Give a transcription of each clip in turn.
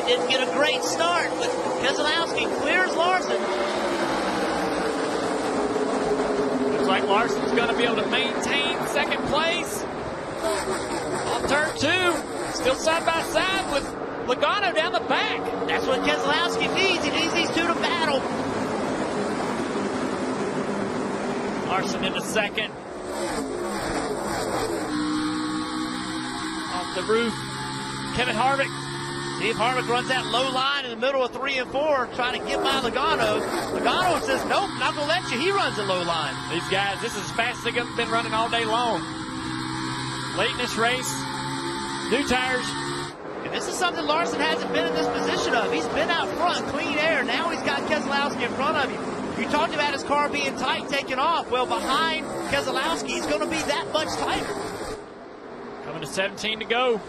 didn't get a great start, but Keselowski clears Larson. Looks like Larson's going to be able to maintain second place. On turn 2, still side by side with Logano down the back. That's what Keselowski needs. He needs these two to battle. Larson into second. Off the roof, Kevin Harvick. See if Harvick runs that low line in the middle of 3 and 4, trying to get by Logano. Logano says, nope, not going to let you. He runs the low line. These guys, this is as fast as they've been running all day long. Late in this race, new tires. And this is something Larson hasn't been in this position of. He's been out front, clean air. Now he's got Keselowski in front of him. You talked about his car being tight, taking off. Well, behind Keselowski, he's going to be that much tighter. Coming to 17 to go.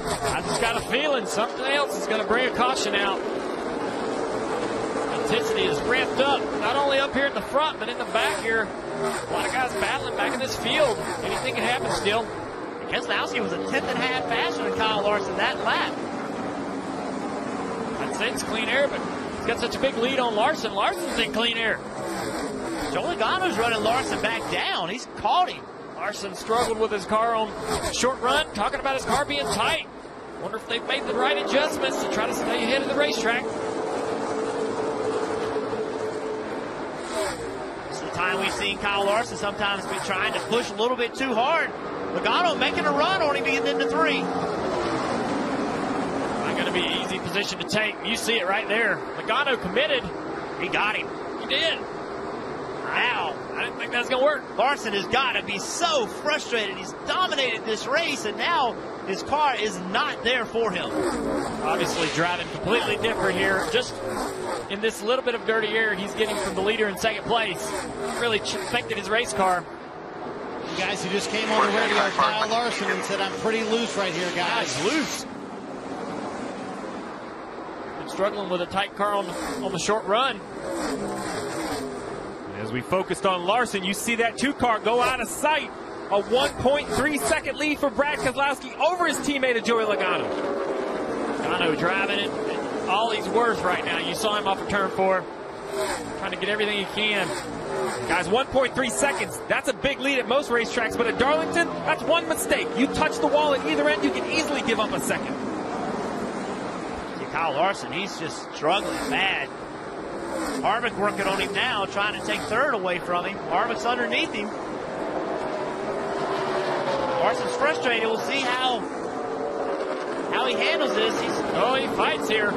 I just got a feeling something else is going to bring a caution out. Intensity is ramped up, not only up here in the front, but in the back here. A lot of guys battling back in this field. Anything can happen still. Keselowski was a 10th and a half faster than Kyle Larson that lap. I'd say it's clean air, but he's got such a big lead on Larson. Larson's in clean air. Joe Logano's running Larson back down. He's caught him. Larson struggled with his car on short run, talking about his car being tight. Wonder if they've made the right adjustments to try to stay ahead of the racetrack. This is the time we've seen Kyle Larson sometimes be trying to push a little bit too hard. Logano making a run on him to get into 3. Not going to be an easy position to take. You see it right there. Logano committed. He got him. He did. Wow. I didn't think that was going to work. Larson has got to be so frustrated. He's dominated this race, and now his car is not there for him. Obviously driving completely different here. Just in this little bit of dirty air he's getting from the leader in second place. Really affected his race car. You guys who just came on the radio, Kyle Larson, and said, I'm pretty loose right here, guys. Loose. Been struggling with a tight car on the short run. As we focused on Larson, you see that 2 car go out of sight. A 1.3 second lead for Brad Keselowski over his teammate Joey Logano. Logano driving it at all he's worth right now. You saw him off of turn 4, trying to get everything he can. Guys, 1.3 seconds, that's a big lead at most racetracks, but at Darlington, that's one mistake. You touch the wall at either end, you can easily give up a second. See, Kyle Larson, he's just struggling bad. Harvick working on him now, trying to take 3rd away from him. Harvick's underneath him. Larson's frustrated. We'll see how he handles this. He fights here.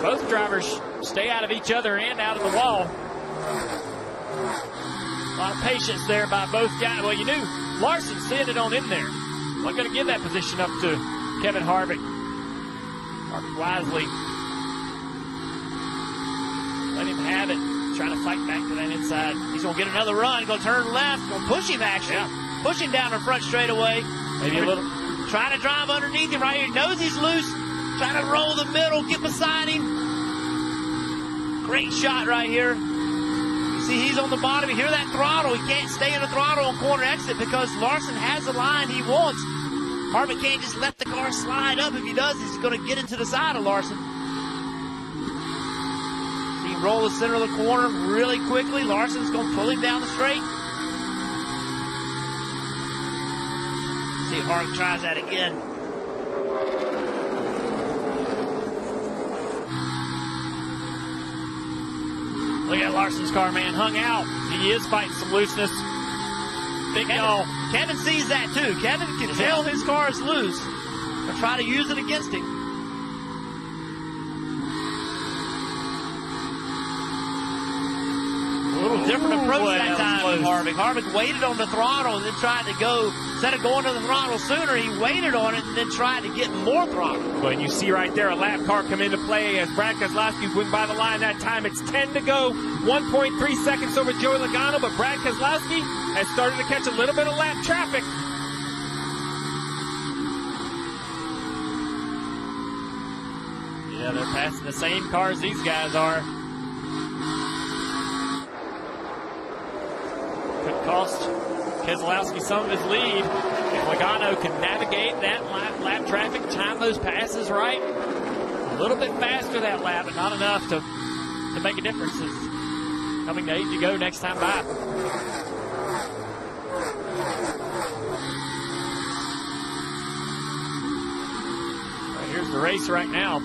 Both drivers stay out of each other and out of the wall. A lot of patience there by both guys. Well, you knew Larson sent it on in there. Not going to give that position up to Kevin Harvick. Harvick wisely let him have it. He's trying to fight back to that inside. He's going to get another run. Going to turn left. Going to push him, actually. Yeah. Push him down the front straightaway. Maybe a little. Trying to drive underneath him right here. Knows he's loose. Trying to roll the middle. Get beside him. Great shot right here. You see he's on the bottom. You hear that throttle. He can't stay in the throttle on corner exit because Larson has the line he wants. Harvick can't just let the car slide up. If he does, he's going to get into the side of Larson. See him roll the center of the corner really quickly. Larson's going to pull him down the straight. See if Harvick tries that again. Look at Larson's car, man. Hung out. He is fighting some looseness. Big y'all. Kevin sees that too. Kevin can tell his car is loose and try to use it against him. A little different approach that time with Harvick. Harvick waited on the throttle and then tried to go, instead of going to the throttle sooner, he waited on it and then tried to get more throttle. But you see right there a lap car come into play as Brad Keselowski went by the line that time. It's 10 to go, 1.3 seconds over Joey Logano, but Brad Keselowski has started to catch a little bit of lap traffic. Yeah, they're passing the same cars these guys are. Could cost Keselowski some of his lead. If Logano can navigate that lap traffic, time those passes right, a little bit faster that lap, but not enough to make a difference. It's coming to 8 to go next time by. Here's the race right now,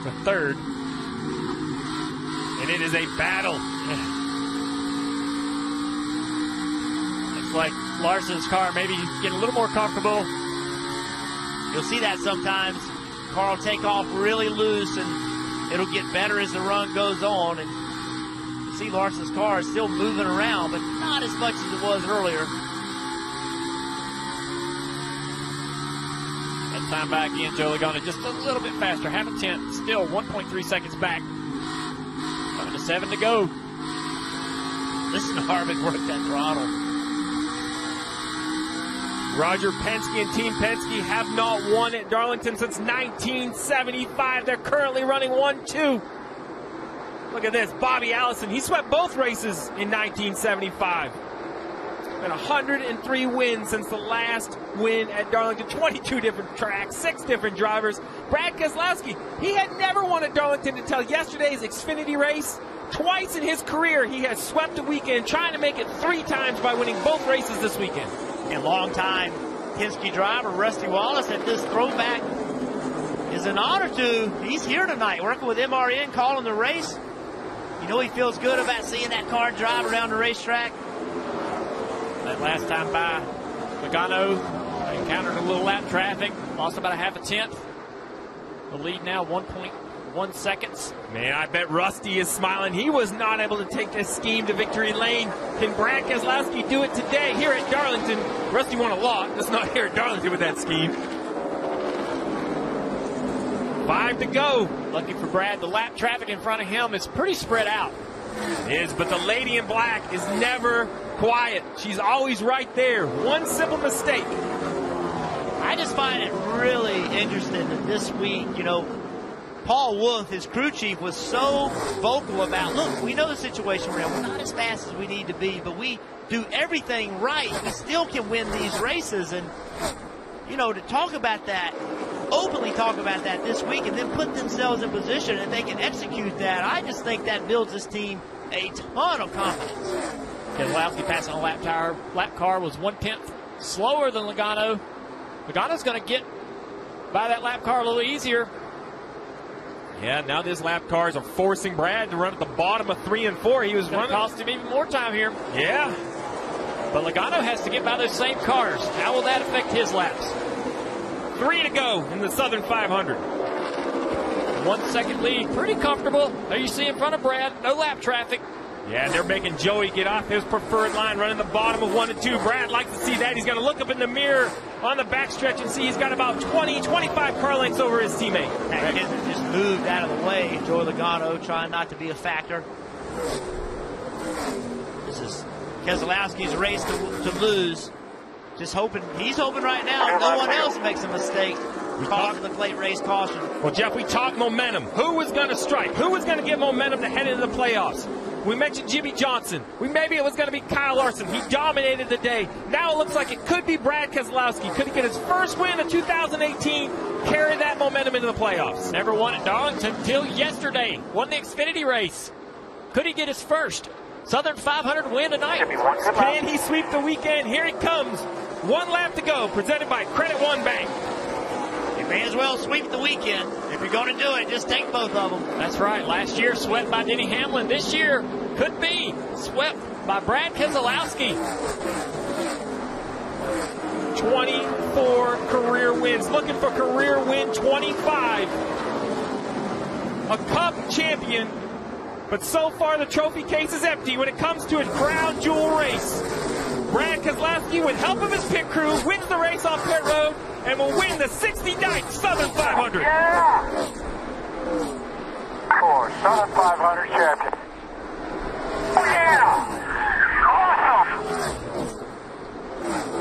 the third, and it is a battle. Looks like Larson's car maybe getting a little more comfortable. You'll see that sometimes. Car will take off really loose, and it'll get better as the run goes on. And you see Larson's car is still moving around, but not as much as it was earlier. Time back in, Joe Logano just a little bit faster, half a tenth, still 1.3 seconds back. Coming to 7 to go. Listen to Harvick work that throttle. Roger Penske and Team Penske have not won at Darlington since 1975. They're currently running 1-2. Look at this, Bobby Allison, he swept both races in 1975. Been 103 wins since the last win at Darlington. 22 different tracks, 6 different drivers. Brad Keselowski, he had never won at Darlington until yesterday's Xfinity race. Twice in his career, he has swept a weekend, trying to make it 3 times by winning both races this weekend. And longtime Penske driver Rusty Wallace at this throwback is an honor to. He's here tonight working with MRN, calling the race. You know he feels good about seeing that car drive around the racetrack. That last time by, Logano encountered a little lap traffic, lost about a half a tenth. The lead now 1.1 seconds. Man, I bet Rusty is smiling. He was not able to take this scheme to victory lane. Can Brad Keselowski do it today here at Darlington? Rusty won a lot, just not here at Darlington with that scheme. 5 to go. Lucky for Brad, the lap traffic in front of him is pretty spread out. It is, but the lady in black is never quiet. She's always right there. One simple mistake. I just find it really interesting that this week, you know, Paul Wolf, his crew chief, was so vocal about, look, we know the situation we're in. We're not as fast as we need to be, but we do everything right. We still can win these races. And, you know, to talk about that, openly talk about that this week and then put themselves in position and they can execute that, I just think that builds this team a ton of confidence. Keselowski passing a lap car was 1/10 slower than Logano. Logano's going to get by that lap car a little easier. Yeah, now these lap cars are forcing Brad to run at the bottom of 3 and 4. He was running. Cost him even more time here. Yeah. But Logano has to get by those same cars. How will that affect his laps? 3 to go in the Southern 500. 1 second lead. Pretty comfortable. There you see in front of Brad. No lap traffic. Yeah, they're making Joey get off his preferred line, running the bottom of 1 and 2. Brad likes to see that. He's going to look up in the mirror on the backstretch and see he's got about 20, 25 car lengths over his teammate. That kid just moved out of the way. Joey Logano trying not to be a factor. This is Keselowski's race to lose. Just hoping, he's hoping right now no one else makes a mistake. Causing the plate race caution. Well, Jeff, we talked momentum. Who was going to strike? Who was going to get momentum to head into the playoffs? We mentioned Jimmy Johnson. Maybe it was going to be Kyle Larson. He dominated the day. Now it looks like it could be Brad Keselowski. Could he get his first win of 2018, carry that momentum into the playoffs? Never won at Darlington until yesterday. Won the Xfinity race. Could he get his first Southern 500 win tonight? Can he sweep the weekend? Here he comes. 1 lap to go, presented by Credit One Bank. You may as well sweep the weekend. If you're going to do it, just take both of them. That's right. Last year, swept by Denny Hamlin. This year, could be swept by Brad Keselowski. 24 career wins. Looking for career win 25. A Cup champion. But so far, the trophy case is empty when it comes to a crown jewel race. Brad Keselowski, with help of his pit crew, wins the race off pit road and will win the 69th Southern 500. Yeah! For Southern 500 champion. Oh, yeah! Awesome!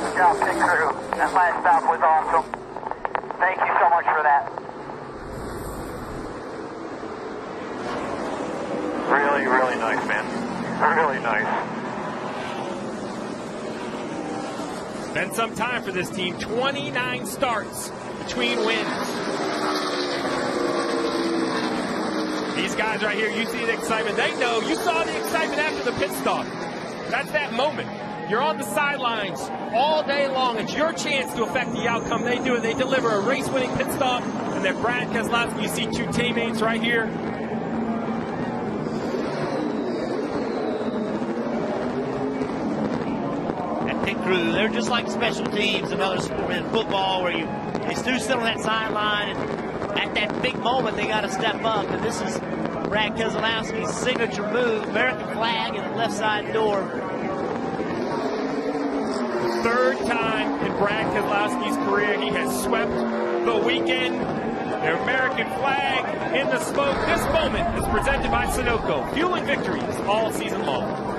Good job, pit crew. That last stop was awesome. Thank you so much for that. Really, really nice, man. Really nice. Been some time for this team. 29 starts between wins. These guys right here, you see the excitement. They know. You saw the excitement after the pit stop. That's that moment. You're on the sidelines all day long. It's your chance to affect the outcome. They do it. They deliver a race-winning pit stop. And then Brad Keselowski, you see two teammates right here. That pit crew, they're just like special teams in other sports, in football, where you do sit on that sideline, and at that big moment, they got to step up. And this is Brad Keselowski's signature move, American flag in the left side door. Third time in Brad Keselowski's career he has swept the weekend. The American flag in the smoke. This moment is presented by Sunoco, fueling victories all season long.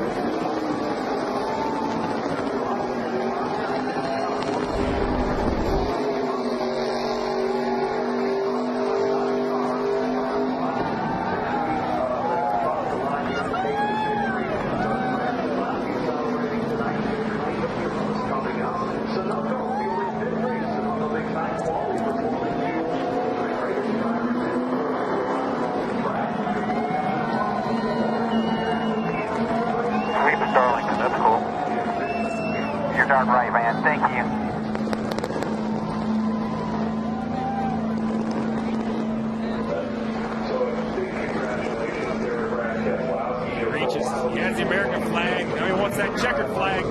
Darlington, that's cool. You're darn right, man. Thank you. He reaches. He has the American flag. Now he wants that checkered flag.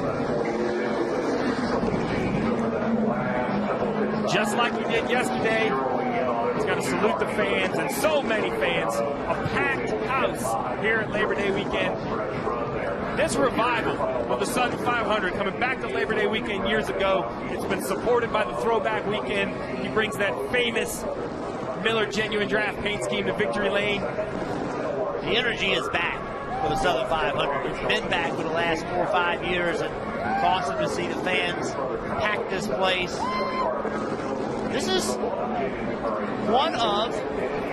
Just like he did yesterday. He's going to salute the fans, and so many fans. A packed house here at Labor Day weekend. This revival of the Southern 500 coming back to Labor Day weekend years ago, it's been supported by the Throwback Weekend. He brings that famous Miller Genuine Draft paint scheme to Victory Lane. The energy is back for the Southern 500. It's been back for the last 4 or 5 years, and it's awesome to see the fans pack this place. This is one of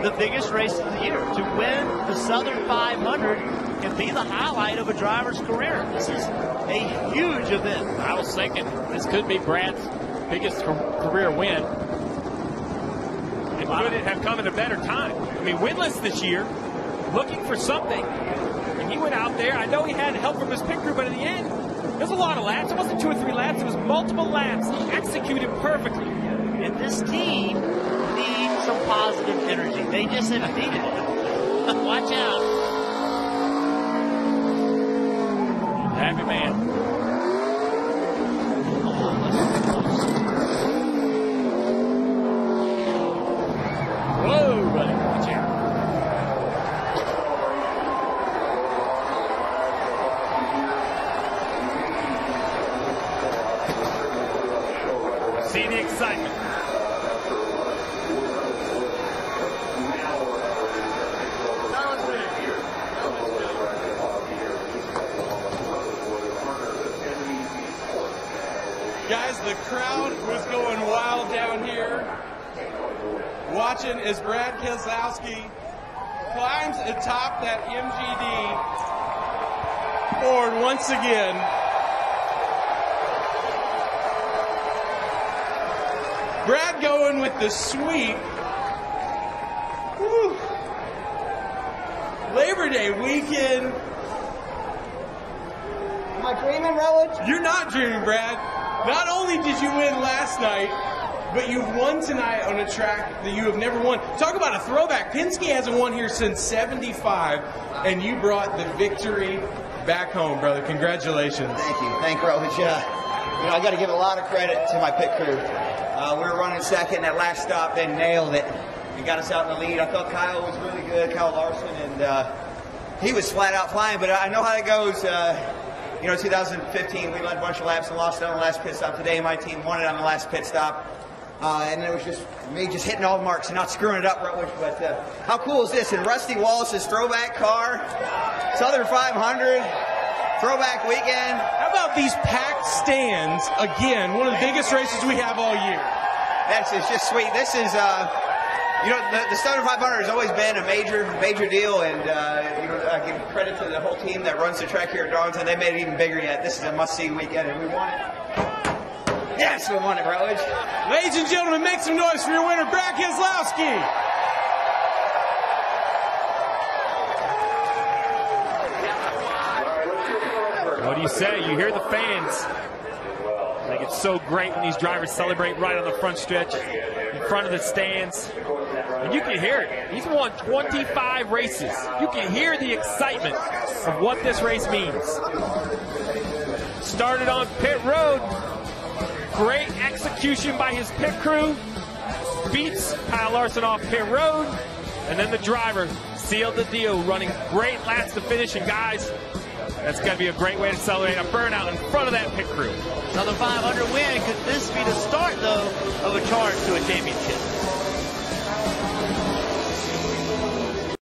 the biggest races of the year. To win the Southern 500 can be the highlight of a driver's career. This is a huge event. I was thinking this could be Brad's biggest career win. And could it have come at a better time? I mean, winless this year, looking for something. And he went out there. I know he had help from his pit crew, but in the end, there's a lot of laps. It wasn't 2 or 3 laps. It was multiple laps. He executed perfectly. And this team needs some positive energy. They just have needed it. Watch out. Happy man. Whoa, buddy. Watch out. See the excitement. Guys, the crowd was going wild down here, watching as Brad Keselowski climbs atop that MGD board once again. Brad going with the sweep. Whew. Labor Day weekend. Am I dreaming, Rutledge? You're not dreaming, Brad. Not only did you win last night, but you've won tonight on a track that you have never won. Talk about a throwback. Penske hasn't won here since '75, and you brought the victory back home, brother. Congratulations. Thank you. Thank you, Rutledge. I got to give a lot of credit to my pit crew. We were running second. That last stop, they nailed it. He got us out in the lead. I thought Kyle was really good, Kyle Larson, and he was flat out flying, but I know how it goes. 2015, we led a bunch of laps and lost it on the last pit stop. Today, my team won it on the last pit stop. And it was just me just hitting all the marks and not screwing it up, Rutledge. But how cool is this? In Rusty Wallace's throwback car, Southern 500, throwback weekend. How about these packed stands? Again, one of the biggest races we have all year. It's just sweet. This is, the Southern 500 has always been a major deal, and I give credit to the whole team that runs the track here at Darlington. They made it even bigger yet. This is a must-see weekend, and we won it. Yes, we won it, Rutledge. Ladies and gentlemen, make some noise for your winner, Brad Keselowski. What do you say? You hear the fans. I think it's so great when these drivers celebrate right on the front stretch, in front of the stands. And you can hear it. He's won 25 races. You can hear the excitement of what this race means. Started on pit road. Great execution by his pit crew. Beats Kyle Larson off pit road. And then the driver sealed the deal, running great laps to finish. And guys, that's got to be a great way to celebrate a burnout in front of that pit crew. Another 500 win. Could this be the start, though, of a charge to a championship?